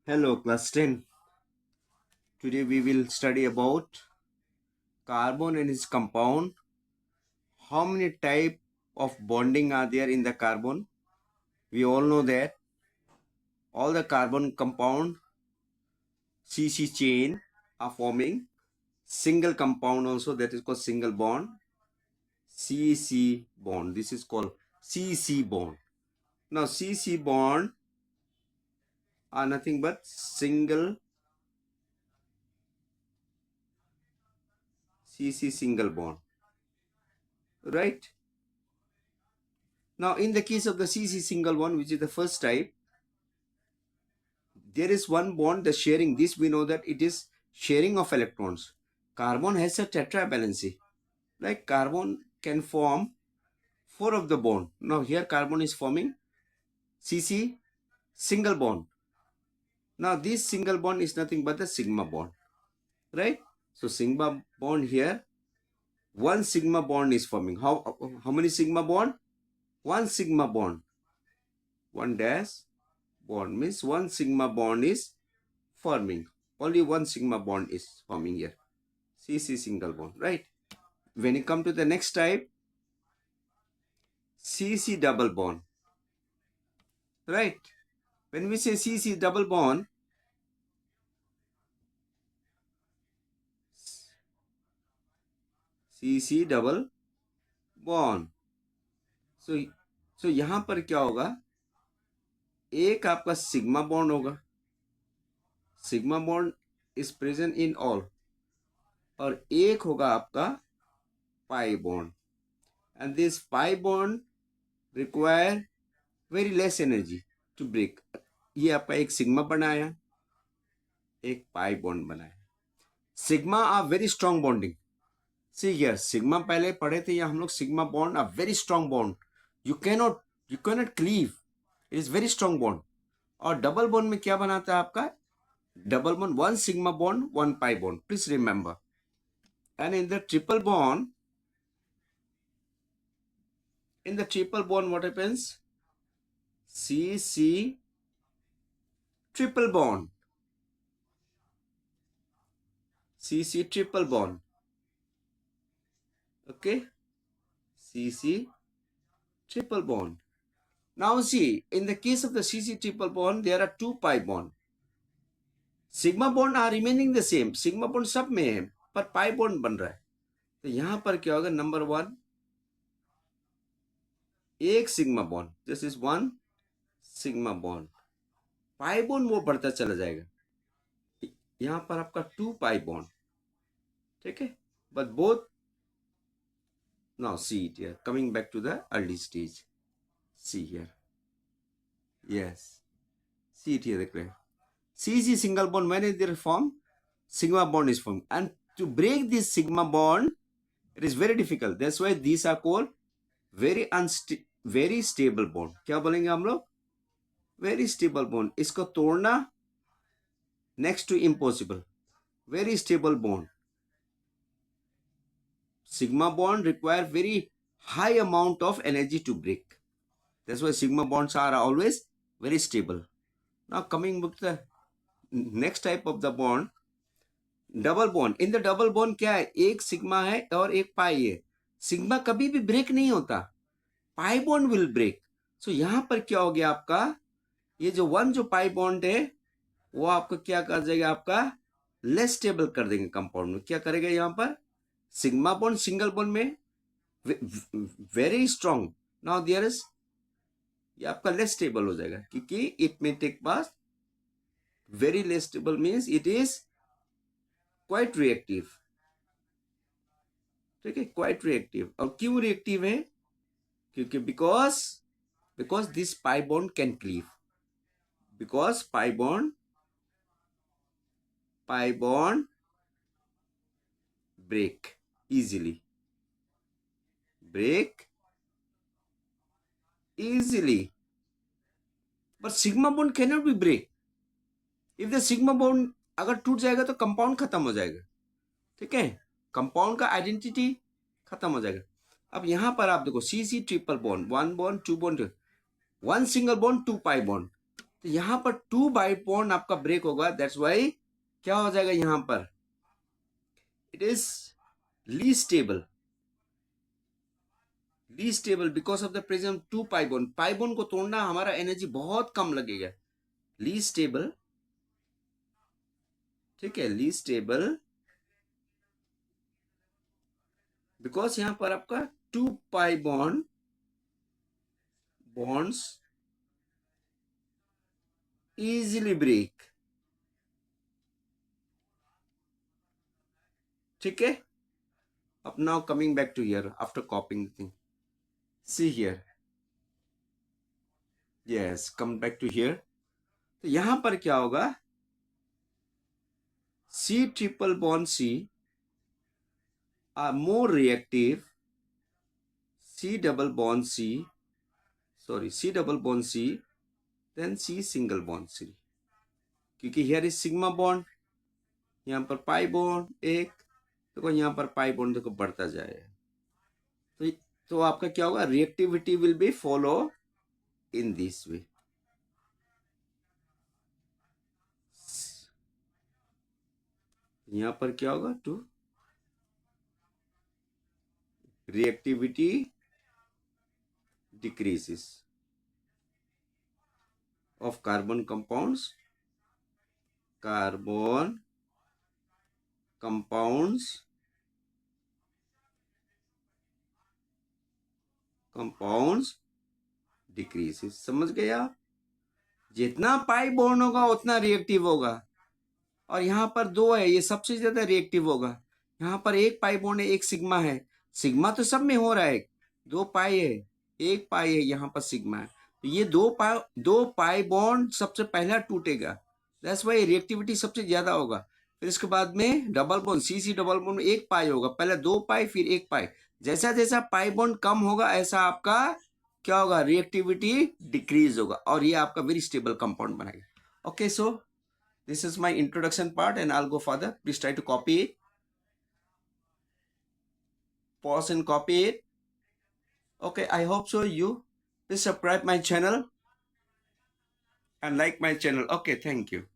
Hello, class 10. Today we will study about carbon and its compound. How many type of bonding are there in the carbon? We all know that all the carbon compound CC chain are forming single compound also, that is called single bond. CC bond. This is called CC bond. Now CC bond are nothing but single CC single bond. Right? Now in the case of the CC single bond, which is the first type, there is one bond, the sharing. This we know that it is sharing of electrons. Carbon has a tetravalency. Like carbon can form four of the bond. Now here carbon is forming CC single bond. Now this single bond is nothing but the sigma bond, right? So sigma bond here, one sigma bond is forming. How many sigma bond? One sigma bond. One dash bond means one sigma bond is forming. Only one sigma bond is forming here. CC single bond, right? When you come to the next type, CC double bond, right? When we say CC double bond, CC double bond. So यहाँ पर क्या होगा? एक आपका sigma bond होगा. Sigma bond is present in all. और एक होगा आपका pi bond. And this pi bond require very less energy to break. ये आपका एक सिग्मा बनाया, एक पाई बॉन्ड बनाया. Sigma are very strong bonding. See here sigma पहले पढ़े थे, या हम लोग sigma bond are very strong bond. You cannot cleave. It is very strong bond. और डबल बॉन्ड में क्या बनाता है आपका? Double bond, one sigma bond, one pi bond. Please remember. And in the triple bond, what happens? CC triple bond. CC triple bond. Okay? CC triple bond. Now see, in the case of the CC triple bond, there are two pi bond. Sigma bond are remaining the same. Sigma bond सब में है, पर pi bond बन रहा है. तो यहाँ पर क्या होगा? नंबर वन, एक sigma bond. This is one sigma bond. Pi bond वो बढ़ता चला जाएगा. यहाँ पर आपका टू पाई बॉन्ड. ठीक है? But both. Now see it here. Coming back to the early stage. See here. Yes. See it here. देखो. CC single bond, when is there formed? Sigma bond is formed. And to break this sigma bond, it is very difficult. That's why these are called very stable bond. क्या बोलेंगे हम लोग? Very stable bond. इसको तोड़ना next to impossible. Very stable bond. Sigma bond require very high amount of energy to break. That's why sigma bonds are always very stable. Now coming to the next type of the bond, double bond. In the double bond क्या है? एक sigma है और एक पाई है. Sigma कभी भी break नहीं होता. Pi bond will break. So यहां पर क्या हो गया आपका? ये जो वन जो पाई बॉन्ड है वो आपको क्या कर जाएगा? आपका लेस स्टेबल कर देंगे कंपाउंड में. क्या करेगा? यहां पर सिग्मा बॉन्ड सिंगल बॉन्ड में very strong. Now there is, ये आपका लेस स्टेबल हो जाएगा, क्योंकि it may take pass. Very less stable means it is quite reactive. ठीक है? Quite reactive. और क्यों रिएक्टिव है? क्योंकि because this pi bond can cleave. Because pi bond break easily. But sigma bond cannot be break. If the sigma bond अगर टूट जाएगा तो कंपाउंड खत्म हो जाएगा. ठीक है? कंपाउंड का आइडेंटिटी खत्म हो जाएगा. अब यहां पर आप देखो, CC triple bond, one bond, two bond, one single bond, two pi bond. तो यहां पर 2 बाई बॉन्ड आपका ब्रेक होगा, दैट्स वाई क्या हो जाएगा यहां पर, it is least stable because of the presence 2 pi bond. Pi bond को तोड़ना हमारा एनर्जी बहुत कम लगेगा, लीस्ट स्टेबल, ठीक है, लीस्ट स्टेबल बिकॉज यहां पर आपका 2 पाई बॉन्ड्स इजीली ब्रेक, ठीक है। अब now coming back to here after copping the thing, see here, yes come back to here. तो यहां पर क्या होगा, C triple bond C are more reactive, C double bond C, sorry, C double bond C than C single bond C, क्योंकि here is sigma bond, यहाँ पर pi bond एक, देखो यहाँ पर पाई बॉन्ड देखो बढ़ता जाएगा, तो आपका क्या होगा, reactivity will be follow in this way. यहाँ पर क्या होगा, to reactivity decreases of carbon compounds decreases. समझ गए आप, जितना पाई बॉन्ड होगा उतना रिएक्टिव होगा, और यहाँ पर 2 है, ये सबसे ज्यादा रिएक्टिव होगा। यहाँ पर एक पाई बॉन्ड है, एक सिग्मा है, सिग्मा तो सब में हो रहा है, 2 पाई है, 1 पाई है, यहाँ पर सिग्मा है, तो ये 2 पाई बॉन्ड सबसे पहला टूटेगा, दैट्स वाई रिएक्टिविटी सबसे ज्यादा होगा। फिर इसके बाद में double bond, C double bond में 1 पाई होगा, पहले 2 पाई फिर 1 पाई, जैसा जैसा पाई बॉन्ड कम होगा ऐसा आपका क्या होगा, रिएक्टिविटी डिक्रीज होगा, और ये आपका वेरी स्टेबल कंपाउंड बनाएगा। Okay, so this is my introduction part and I'll go further. Please try to copy it. Pause and copy it. Okay, I hope so you. Please subscribe my channel and like my channel. Okay, thank you.